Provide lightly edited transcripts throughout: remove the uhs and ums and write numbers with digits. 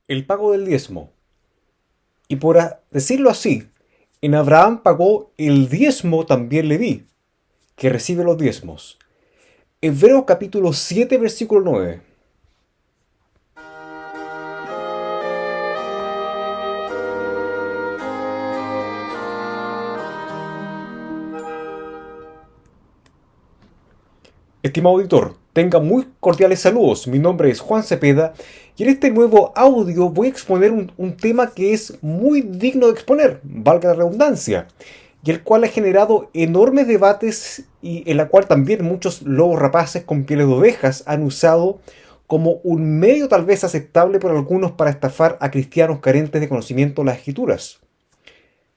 el pago del diezmo. Y decirlo así, en Abraham pagó el diezmo también Leví, que recibe los diezmos. Hebreos capítulo 7, versículo 9. Estimado auditor, tenga muy cordiales saludos. Mi nombre es Juan Cepeda y en este nuevo audio voy a exponer un tema que es muy digno de exponer, valga la redundancia, y el cual ha generado enormes debates y en la cual también muchos lobos rapaces con pieles de ovejas han usado como un medio tal vez aceptable por algunos para estafar a cristianos carentes de conocimiento de las escrituras.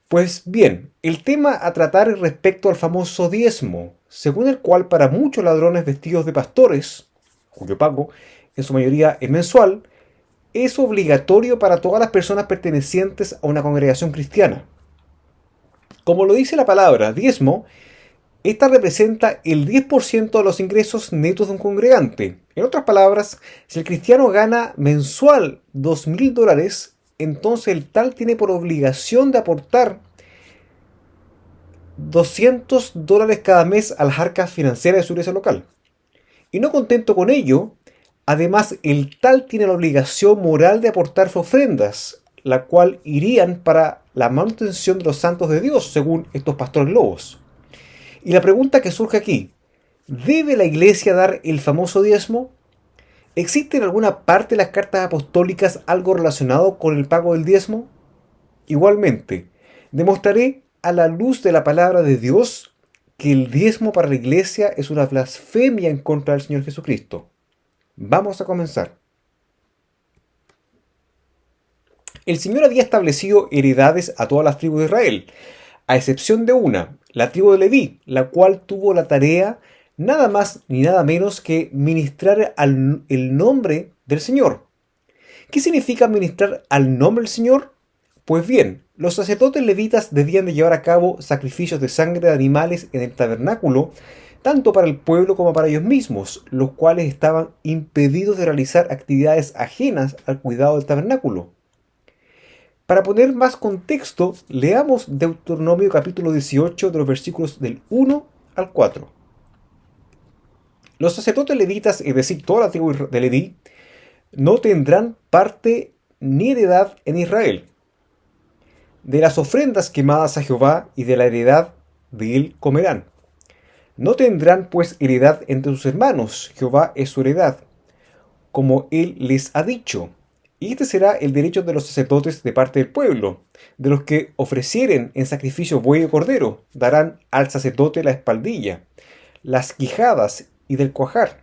Pues bien, el tema a tratar es respecto al famoso diezmo, según el cual para muchos ladrones vestidos de pastores, cuyo pago en su mayoría es mensual, es obligatorio para todas las personas pertenecientes a una congregación cristiana. Como lo dice la palabra diezmo, esta representa el 10% de los ingresos netos de un congregante. En otras palabras, si el cristiano gana mensual $2,000, entonces el tal tiene por obligación de aportar $200 cada mes a las arcas financieras de su iglesia local. Y no contento con ello, además el tal tiene la obligación moral de aportar sus ofrendas, la cual irían para la manutención de los santos de Dios, según estos pastores lobos. Y la pregunta que surge aquí, ¿debe la iglesia dar el famoso diezmo? ¿Existe en alguna parte de las cartas apostólicas algo relacionado con el pago del diezmo? Igualmente, demostraré a la luz de la palabra de Dios que el diezmo para la iglesia es una blasfemia en contra del Señor Jesucristo. Vamos a comenzar. El Señor había establecido heredades a todas las tribus de Israel, a excepción de una, la tribu de Leví, la cual tuvo la tarea nada más ni nada menos que ministrar el nombre del Señor. ¿Qué significa ministrar al nombre del Señor? Pues bien, los sacerdotes levitas debían de llevar a cabo sacrificios de sangre de animales en el tabernáculo, tanto para el pueblo como para ellos mismos, los cuales estaban impedidos de realizar actividades ajenas al cuidado del tabernáculo. Para poner más contexto, leamos Deuteronomio capítulo 18 de los versículos del 1 al 4. Los sacerdotes levitas, es decir, toda la tribu de Leví, no tendrán parte ni heredad en Israel. De las ofrendas quemadas a Jehová y de la heredad de él comerán. No tendrán pues heredad entre sus hermanos, Jehová es su heredad, como él les ha dicho. Y este será el derecho de los sacerdotes de parte del pueblo, de los que ofrecieren en sacrificio buey o cordero, darán al sacerdote la espaldilla, las quijadas y del cuajar.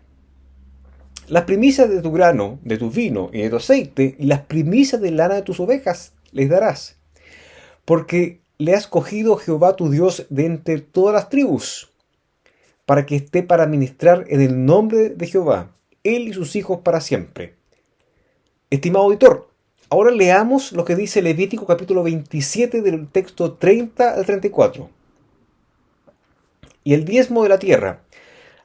Las primicias de tu grano, de tu vino y de tu aceite, y las primicias de lana de tus ovejas les darás. Porque le has cogido Jehová tu Dios de entre todas las tribus, para que esté para ministrar en el nombre de Jehová, él y sus hijos para siempre. Estimado auditor, ahora leamos lo que dice Levítico capítulo 27 del texto 30 al 34. Y el diezmo de la tierra,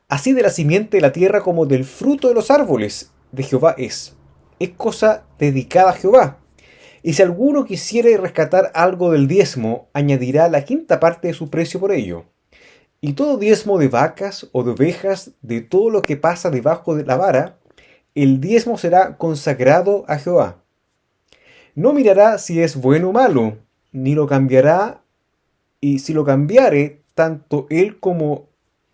así de la simiente de la tierra como del fruto de los árboles de Jehová es cosa dedicada a Jehová. Y si alguno quisiere rescatar algo del diezmo, añadirá la quinta parte de su precio por ello. Y todo diezmo de vacas o de ovejas, de todo lo que pasa debajo de la vara, el diezmo será consagrado a Jehová. No mirará si es bueno o malo, ni lo cambiará, y si lo cambiare, tanto él como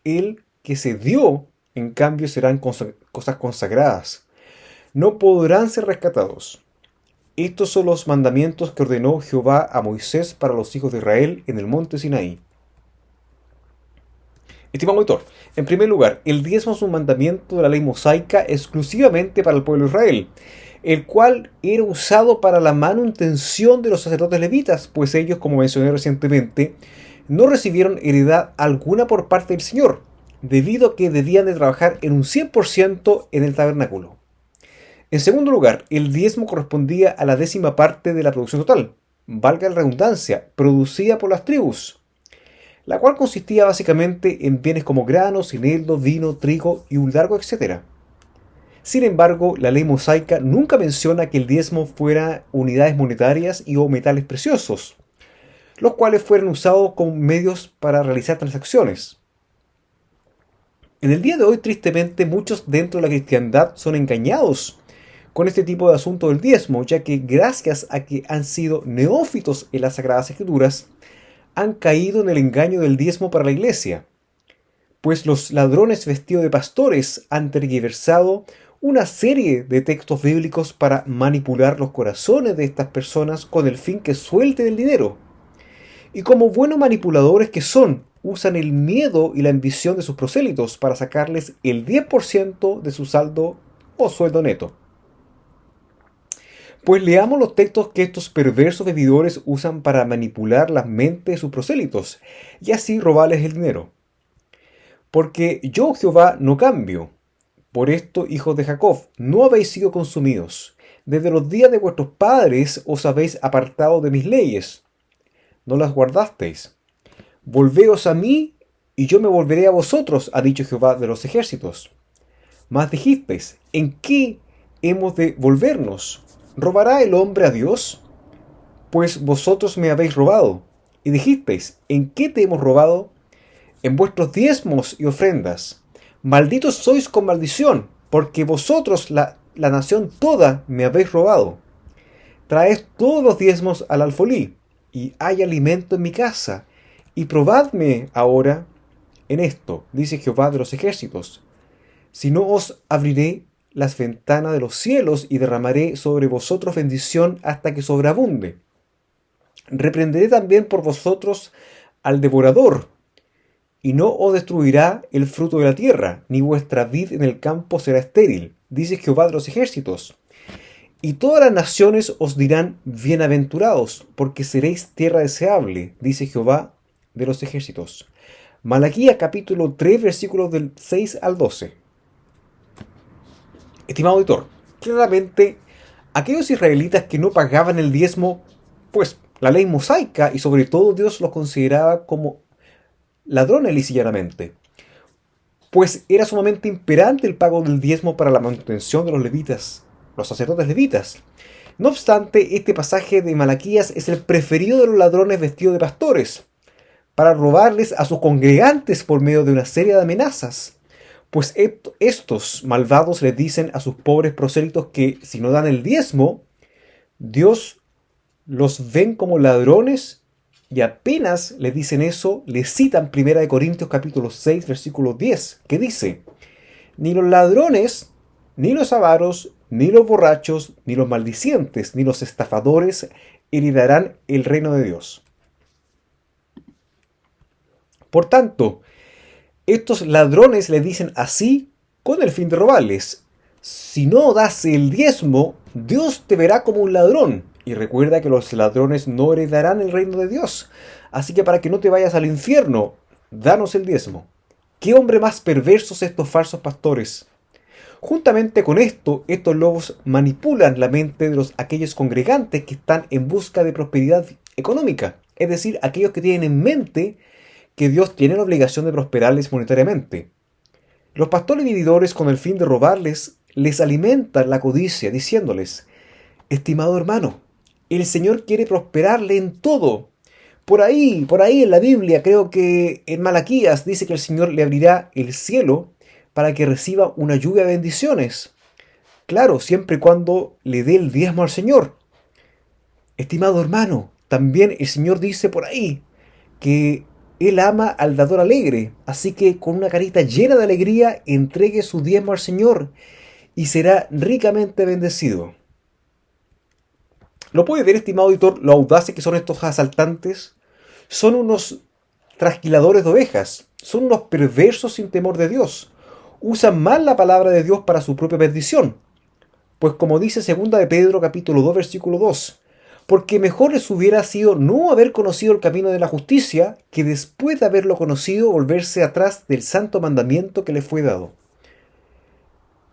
el que se dio, en cambio serán cosas consagradas. No podrán ser rescatados. Estos son los mandamientos que ordenó Jehová a Moisés para los hijos de Israel en el monte Sinaí. Estimado autor, en primer lugar, el diezmo es un mandamiento de la ley mosaica exclusivamente para el pueblo de Israel, el cual era usado para la manutención de los sacerdotes levitas, pues ellos, como mencioné recientemente, no recibieron heredad alguna por parte del Señor, debido a que debían de trabajar en un 100% en el tabernáculo. En segundo lugar, el diezmo correspondía a la 10ª parte de la producción total, valga la redundancia, producida por las tribus, la cual consistía básicamente en bienes como granos, eneldo, vino, trigo y un largo etcétera. Sin embargo, la ley mosaica nunca menciona que el diezmo fuera unidades monetarias y o metales preciosos, los cuales fueran usados como medios para realizar transacciones. En el día de hoy, tristemente, muchos dentro de la cristiandad son engañados con este tipo de asunto del diezmo, ya que gracias a que han sido neófitos en las Sagradas Escrituras, han caído en el engaño del diezmo para la iglesia, pues los ladrones vestidos de pastores han tergiversado una serie de textos bíblicos para manipular los corazones de estas personas con el fin que suelten el dinero. Y como buenos manipuladores que son, usan el miedo y la ambición de sus prosélitos para sacarles el 10% de su saldo o sueldo neto. Pues leamos los textos que estos perversos bebidores usan para manipular las mentes de sus prosélitos y así robarles el dinero. Porque yo, Jehová, no cambio. Por esto, hijos de Jacob, no habéis sido consumidos. Desde los días de vuestros padres os habéis apartado de mis leyes. No las guardasteis. Volveos a mí, y yo me volveré a vosotros, ha dicho Jehová de los ejércitos. Mas dijisteis, ¿en qué hemos de volvernos? ¿Robará el hombre a Dios? Pues vosotros me habéis robado. Y dijisteis, ¿en qué te hemos robado? En vuestros diezmos y ofrendas. Malditos sois con maldición, porque vosotros, la nación toda, me habéis robado. Traed todos los diezmos al alfolí, y hay alimento en mi casa, y probadme ahora en esto, dice Jehová de los ejércitos. Si no os abriré las ventanas de los cielos y derramaré sobre vosotros bendición hasta que sobreabunde. Reprenderé también por vosotros al devorador, y no os destruirá el fruto de la tierra, ni vuestra vid en el campo será estéril, dice Jehová de los ejércitos. Y todas las naciones os dirán bienaventurados, porque seréis tierra deseable, dice Jehová de los ejércitos. Malaquías capítulo 3, versículos del 6 al 12. Estimado auditor, claramente aquellos israelitas que no pagaban el diezmo, pues la ley mosaica y sobre todo Dios los consideraba como ladrones lisa y llanamente, pues era sumamente imperante el pago del diezmo para la manutención de los levitas, los sacerdotes levitas. No obstante, este pasaje de Malaquías es el preferido de los ladrones vestidos de pastores, para robarles a sus congregantes por medio de una serie de amenazas, pues estos malvados les dicen a sus pobres prosélitos que si no dan el diezmo, Dios los ven como ladrones. Y apenas le dicen eso, le citan 1 Corintios capítulo 6, versículo 10, que dice, ni los ladrones, ni los avaros, ni los borrachos, ni los maldicientes, ni los estafadores heredarán el reino de Dios. Por tanto, estos ladrones le dicen así con el fin de robarles. Si no das el diezmo, Dios te verá como un ladrón. Y recuerda que los ladrones no heredarán el reino de Dios. Así que para que no te vayas al infierno, danos el diezmo. ¿Qué hombre más perversos estos falsos pastores? Juntamente con esto, estos lobos manipulan la mente de aquellos congregantes que están en busca de prosperidad económica. Es decir, aquellos que tienen en mente que Dios tiene la obligación de prosperarles monetariamente. Los pastores vividores, con el fin de robarles, les alimentan la codicia, diciéndoles, estimado hermano, el Señor quiere prosperarle en todo. Por ahí en la Biblia, creo que en Malaquías dice que el Señor le abrirá el cielo para que reciba una lluvia de bendiciones. Claro, siempre y cuando le dé el diezmo al Señor. Estimado hermano, también el Señor dice por ahí que Él ama al dador alegre, así que con una carita llena de alegría entregue su diezmo al Señor y será ricamente bendecido. ¿Lo puede ver, estimado auditor, lo audaces que son estos asaltantes? Son unos trasquiladores de ovejas, son unos perversos sin temor de Dios. Usan mal la palabra de Dios para su propia perdición. Pues como dice 2 de Pedro capítulo 2 versículo 2, porque mejor les hubiera sido no haber conocido el camino de la justicia, que después de haberlo conocido volverse atrás del santo mandamiento que les fue dado.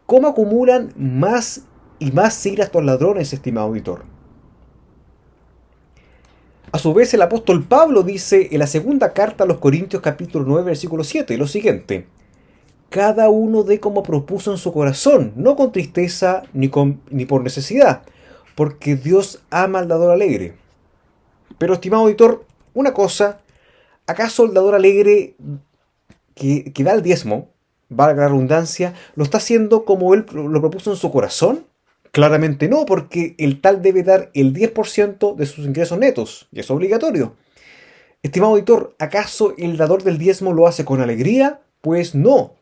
¿Cómo acumulan más y más ira estos ladrones, estimado auditor? A su vez, el apóstol Pablo dice en la segunda carta a los Corintios capítulo 9 versículo 7 lo siguiente: cada uno dé como propuso en su corazón, no con tristeza ni por necesidad, porque Dios ama al dador alegre. Pero, estimado auditor, una cosa, ¿acaso el dador alegre que da el diezmo, valga la redundancia, lo está haciendo como él lo propuso en su corazón? Claramente no, porque el tal debe dar el 10% de sus ingresos netos, y es obligatorio. Estimado auditor, ¿acaso el dador del diezmo lo hace con alegría? Pues no,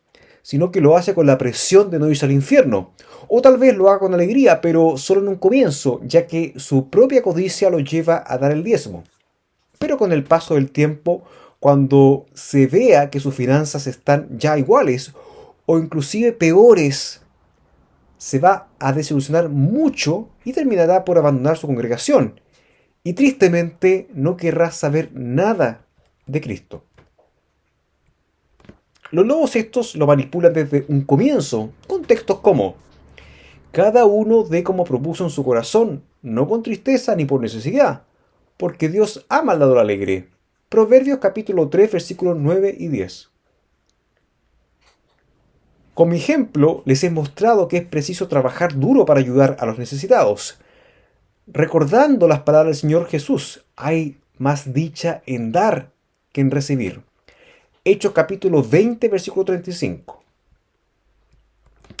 sino que lo hace con la presión de no irse al infierno. O tal vez lo haga con alegría, pero solo en un comienzo, ya que su propia codicia lo lleva a dar el diezmo. Pero con el paso del tiempo, cuando se vea que sus finanzas están ya iguales o inclusive peores, se va a desilusionar mucho y terminará por abandonar su congregación. Y tristemente no querrá saber nada de Cristo. Los lobos estos lo manipulan desde un comienzo, con textos como: cada uno dé como propuso en su corazón, no con tristeza ni por necesidad, porque Dios ama al dador alegre. Proverbios capítulo 3, versículos 9 y 10. Con mi ejemplo les he mostrado que es preciso trabajar duro para ayudar a los necesitados. Recordando las palabras del Señor Jesús, hay más dicha en dar que en recibir. Hechos capítulo 20, versículo 35.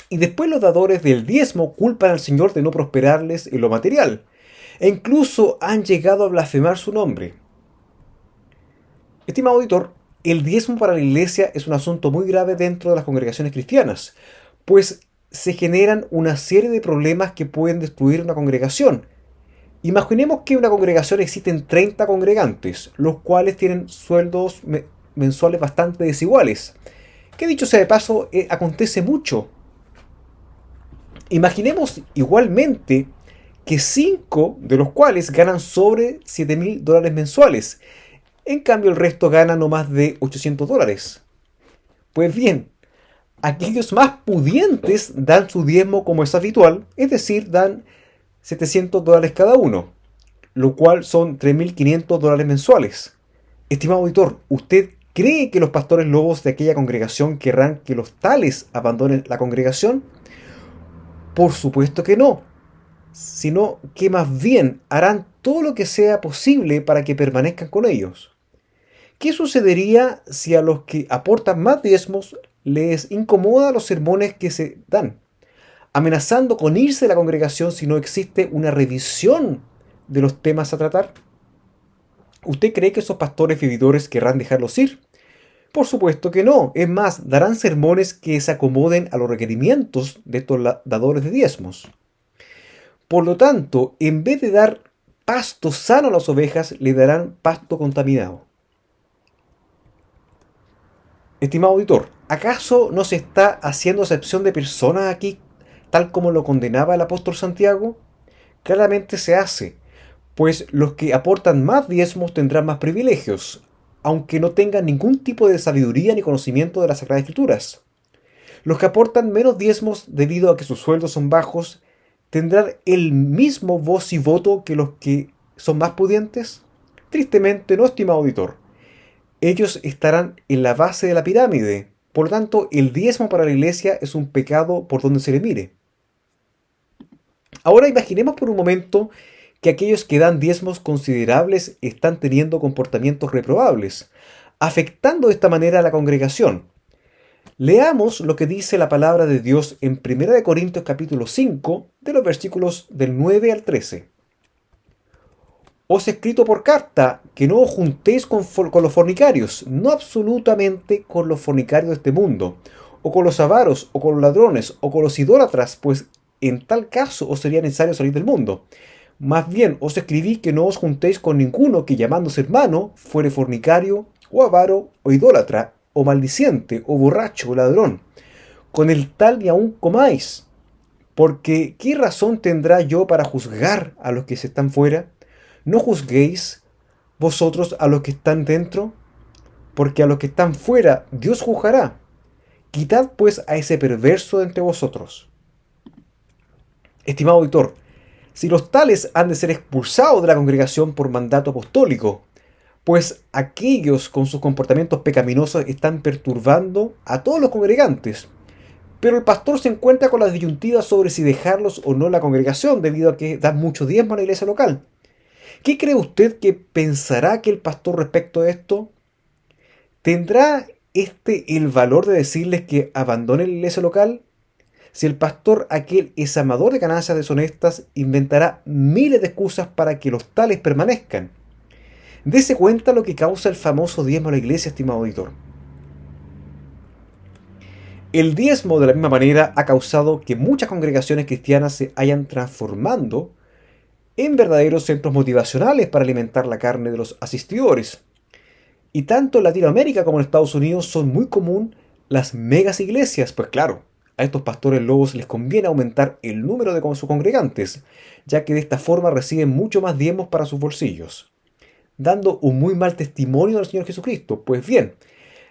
Y después los dadores del diezmo culpan al Señor de no prosperarles en lo material, e incluso han llegado a blasfemar su nombre. Estimado auditor, el diezmo para la iglesia es un asunto muy grave dentro de las congregaciones cristianas, pues se generan una serie de problemas que pueden destruir una congregación. Imaginemos que en una congregación existen 30 congregantes, los cuales tienen sueldos mensuales bastante desiguales, que dicho sea de paso, acontece mucho. Imaginemos igualmente que 5 de los cuales ganan sobre $7,000 mensuales. En cambio, el resto gana no más de $800. Pues bien, aquellos más pudientes dan su diezmo como es habitual, es decir, dan $700 cada uno, lo cual son $3,500 mensuales. Estimado auditor, ¿usted cree que los pastores lobos de aquella congregación querrán que los tales abandonen la congregación? Por supuesto que no, sino que más bien harán todo lo que sea posible para que permanezcan con ellos. ¿Qué sucedería si a los que aportan más diezmos les incomoda los sermones que se dan, amenazando con irse de la congregación si no existe una revisión de los temas a tratar? ¿Usted cree que esos pastores vividores querrán dejarlos ir? Por supuesto que no. Es más, darán sermones que se acomoden a los requerimientos de estos dadores de diezmos. Por lo tanto, en vez de dar pasto sano a las ovejas, le darán pasto contaminado. Estimado auditor, ¿acaso no se está haciendo acepción de personas aquí, tal como lo condenaba el apóstol Santiago? Claramente se hace, pues los que aportan más diezmos tendrán más privilegios, aunque no tengan ningún tipo de sabiduría ni conocimiento de las Sagradas Escrituras. Los que aportan menos diezmos debido a que sus sueldos son bajos, ¿tendrán el mismo voz y voto que los que son más pudientes? Tristemente no, estimado auditor. Ellos estarán en la base de la pirámide. Por lo tanto, el diezmo para la iglesia es un pecado por donde se le mire. Ahora imaginemos por un momento que aquellos que dan diezmos considerables están teniendo comportamientos reprobables, afectando de esta manera a la congregación. Leamos lo que dice la palabra de Dios en 1 Corintios capítulo 5, de los versículos del 9 al 13. Os he escrito por carta que no os juntéis con los fornicarios, no absolutamente con los fornicarios de este mundo, o con los avaros, o con los ladrones, o con los idólatras, pues en tal caso os sería necesario salir del mundo. Más bien os escribí que no os juntéis con ninguno que llamándose hermano fuere fornicario, o avaro, o idólatra, o maldiciente, o borracho, o ladrón. Con el tal ni aun comáis. Porque ¿qué razón tendrá yo para juzgar a los que se están fuera? No juzguéis vosotros a los que están dentro, porque a los que están fuera Dios juzgará. Quitad pues a ese perverso de entre vosotros. Estimado auditor, si los tales han de ser expulsados de la congregación por mandato apostólico, pues aquellos con sus comportamientos pecaminosos están perturbando a todos los congregantes. Pero el pastor se encuentra con la disyuntiva sobre si dejarlos o no en la congregación, debido a que dan mucho diezmo a la iglesia local. ¿Qué cree usted que pensará que el pastor respecto a esto? ¿Tendrá el valor de decirles que abandonen la iglesia local? Si el pastor aquel es amador de ganancias deshonestas, inventará miles de excusas para que los tales permanezcan. Dese cuenta lo que causa el famoso diezmo a la iglesia, estimado auditor. El diezmo, de la misma manera, ha causado que muchas congregaciones cristianas se hayan transformando en verdaderos centros motivacionales para alimentar la carne de los asistidores. Y tanto en Latinoamérica como en Estados Unidos son muy común las megas iglesias, pues claro, a estos pastores lobos les conviene aumentar el número de sus congregantes, ya que de esta forma reciben mucho más diezmos para sus bolsillos, dando un muy mal testimonio del Señor Jesucristo. Pues bien,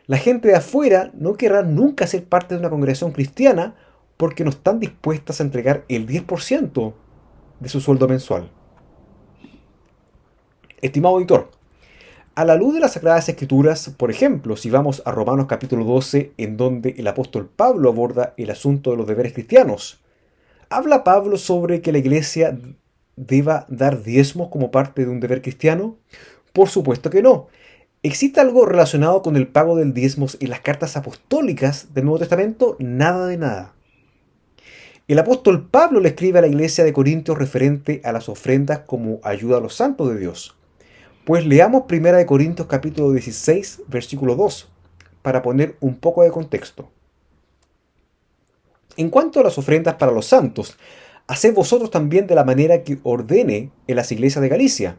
la gente de afuera no querrá nunca ser parte de una congregación cristiana porque no están dispuestas a entregar el 10% de su sueldo mensual. Estimado auditor, a la luz de las Sagradas Escrituras, por ejemplo, si vamos a Romanos capítulo 12, en donde el apóstol Pablo aborda el asunto de los deberes cristianos, ¿habla Pablo sobre que la iglesia deba dar diezmos como parte de un deber cristiano? Por supuesto que no. ¿Existe algo relacionado con el pago del diezmos en las cartas apostólicas del Nuevo Testamento? Nada de nada. El apóstol Pablo le escribe a la iglesia de Corintios referente a las ofrendas como ayuda a los santos de Dios. Pues leamos 1 Corintios capítulo 16, versículo 2, para poner un poco de contexto. En cuanto a las ofrendas para los santos, haced vosotros también de la manera que ordene en las iglesias de Galicia.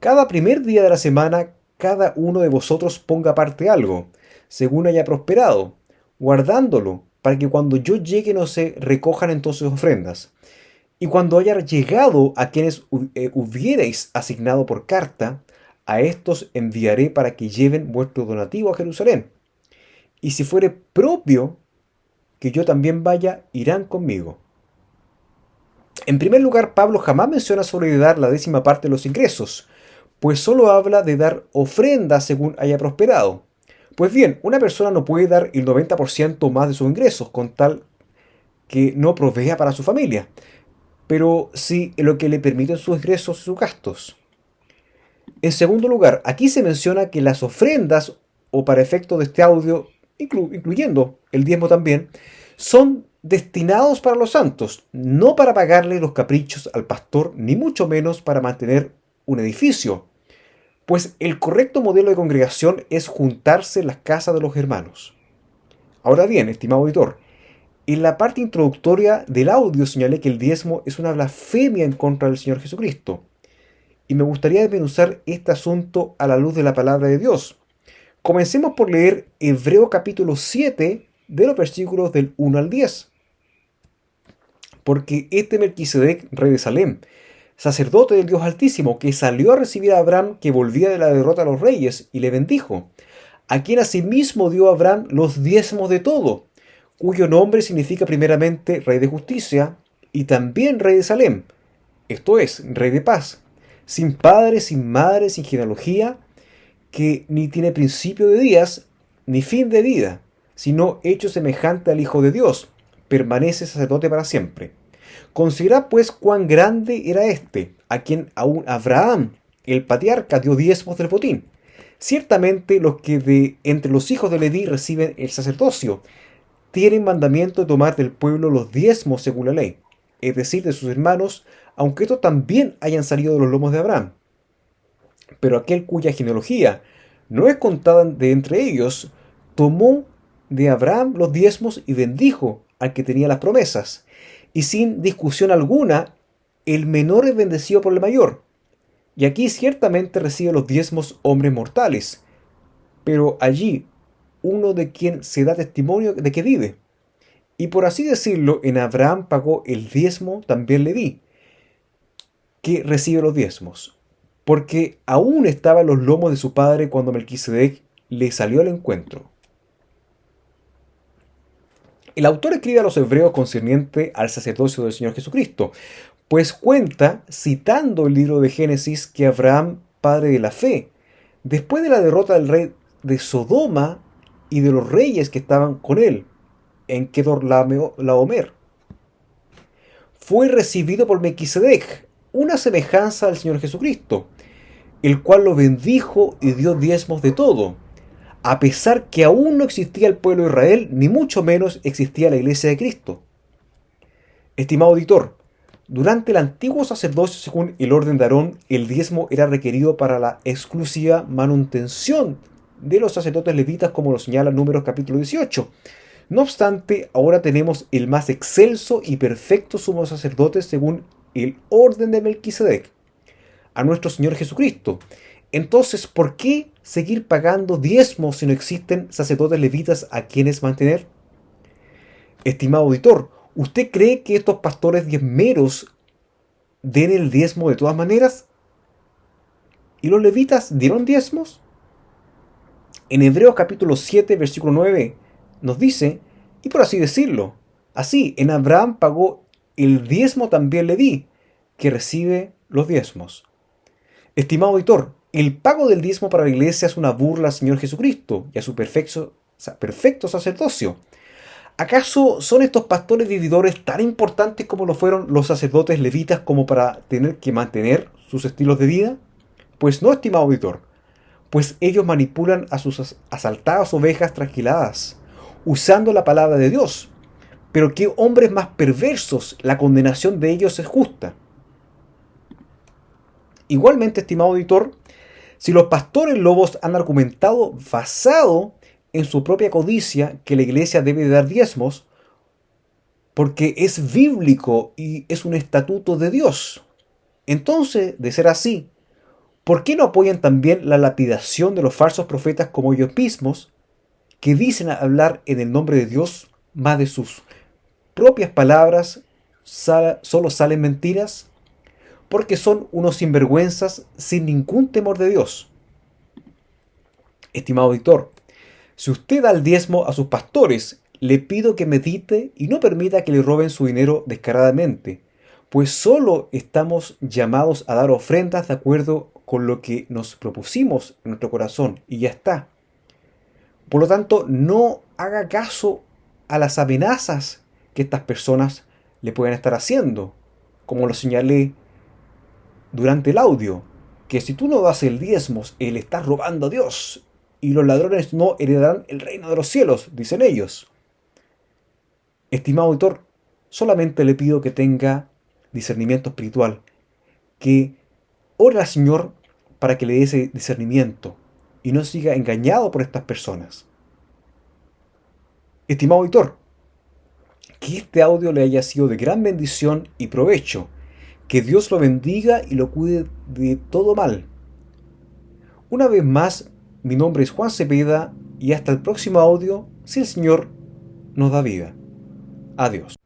Cada primer día de la semana, cada uno de vosotros ponga aparte algo, según haya prosperado, guardándolo, para que cuando yo llegue no se recojan entonces ofrendas. Y cuando haya llegado a quienes hubierais asignado por carta, a estos enviaré para que lleven vuestro donativo a Jerusalén. Y si fuere propio que yo también vaya, irán conmigo. En primer lugar, Pablo jamás menciona sobre dar la 10ª de los ingresos, pues solo habla de dar ofrendas según haya prosperado. Pues bien, una persona no puede dar el 90% más de sus ingresos, con tal que no provea para su familia, pero sí lo que le permiten sus ingresos y sus gastos. En segundo lugar, aquí se menciona que las ofrendas, o para efecto de este audio, incluyendo el diezmo también, son destinados para los santos, no para pagarle los caprichos al pastor, ni mucho menos para mantener un edificio, pues el correcto modelo de congregación es juntarse en las casas de los hermanos. Ahora bien, estimado auditor, en la parte introductoria del audio señalé que el diezmo es una blasfemia en contra del Señor Jesucristo, y me gustaría desmenuzar este asunto a la luz de la palabra de Dios. Comencemos por leer Hebreos capítulo 7, de los versículos del 1 al 10. Porque este Melquisedec, rey de Salem, sacerdote del Dios Altísimo, que salió a recibir a Abraham, que volvía de la derrota a los reyes, y le bendijo, a quien asimismo dio a Abraham los diezmos de todo, cuyo nombre significa primeramente Rey de Justicia, y también Rey de Salem, esto es, Rey de Paz, sin padre, sin madre, sin genealogía, que ni tiene principio de días, ni fin de vida, sino hecho semejante al Hijo de Dios, permanece sacerdote para siempre. Considera pues cuán grande era este, a quien aún Abraham, el patriarca, dio diezmos del botín. Ciertamente los que de entre los hijos de Leví reciben el sacerdocio, tienen mandamiento de tomar del pueblo los diezmos según la ley, es decir, de sus hermanos, aunque estos también hayan salido de los lomos de Abraham. Pero aquel cuya genealogía no es contada de entre ellos, tomó de Abraham los diezmos y bendijo al que tenía las promesas. Y sin discusión alguna, el menor es bendecido por el mayor. Y aquí ciertamente recibe los diezmos hombres mortales, pero allí uno de quien se da testimonio de que vive. Y por así decirlo, en Abraham pagó el diezmo también Leví, que recibe los diezmos, porque aún estaba en los lomos de su padre cuando Melquisedec le salió al encuentro. El autor escribe a los hebreos concerniente al sacerdocio del Señor Jesucristo, pues cuenta, citando el libro de Génesis, que Abraham, padre de la fe, después de la derrota del rey de Sodoma y de los reyes que estaban con él en Kedorlaomer, fue recibido por Melquisedec, una semejanza al Señor Jesucristo, el cual lo bendijo y dio diezmos de todo, a pesar que aún no existía el pueblo de Israel, ni mucho menos existía la iglesia de Cristo. Estimado auditor, durante el antiguo sacerdocio, según el orden de Aarón, el diezmo era requerido para la exclusiva manutención de los sacerdotes levitas, como lo señala Números capítulo 18. No obstante, ahora tenemos el más excelso y perfecto sumo sacerdote según el orden de Melquisedec, a nuestro Señor Jesucristo. Entonces, ¿por qué seguir pagando diezmos si no existen sacerdotes levitas a quienes mantener? Estimado auditor, ¿usted cree que estos pastores diezmeros den el diezmo de todas maneras? ¿Y los levitas dieron diezmos? En Hebreos capítulo 7, versículo 9, nos dice, y por así decirlo, así, en Abraham pagó el diezmo también le di, que recibe los diezmos. Estimado auditor, el pago del diezmo para la iglesia es una burla al Señor Jesucristo y a su perfecto sacerdocio. ¿Acaso son estos pastores vividores tan importantes como lo fueron los sacerdotes levitas como para tener que mantener sus estilos de vida? Pues no, estimado auditor, pues ellos manipulan a sus asaltadas ovejas trasquiladas, usando la palabra de Dios. Pero qué hombres más perversos, la condenación de ellos es justa. Igualmente, estimado auditor, si los pastores lobos han argumentado basado en su propia codicia que la iglesia debe dar diezmos, porque es bíblico y es un estatuto de Dios, entonces, de ser así, ¿por qué no apoyan también la lapidación de los falsos profetas como ellos mismos, que dicen hablar en el nombre de Dios, más de sus propias palabras solo salen mentiras? Porque son unos sinvergüenzas sin ningún temor de Dios. Estimado auditor, si usted da el diezmo a sus pastores, le pido que medite y no permita que le roben su dinero descaradamente, pues solo estamos llamados a dar ofrendas de acuerdo con lo que nos propusimos en nuestro corazón, y ya está. Por lo tanto, no haga caso a las amenazas que estas personas le pueden estar haciendo, como lo señalé durante el audio, que si tú no das el diezmo, le estás robando a Dios, y los ladrones no heredarán el reino de los cielos, dicen ellos. Estimado auditor, solamente le pido que tenga discernimiento espiritual, que ore al Señor para que le dé ese discernimiento y no siga engañado por estas personas. Estimado auditor, que este audio le haya sido de gran bendición y provecho. Que Dios lo bendiga y lo cuide de todo mal. Una vez más, mi nombre es Juan Cepeda y hasta el próximo audio, si el Señor nos da vida. Adiós.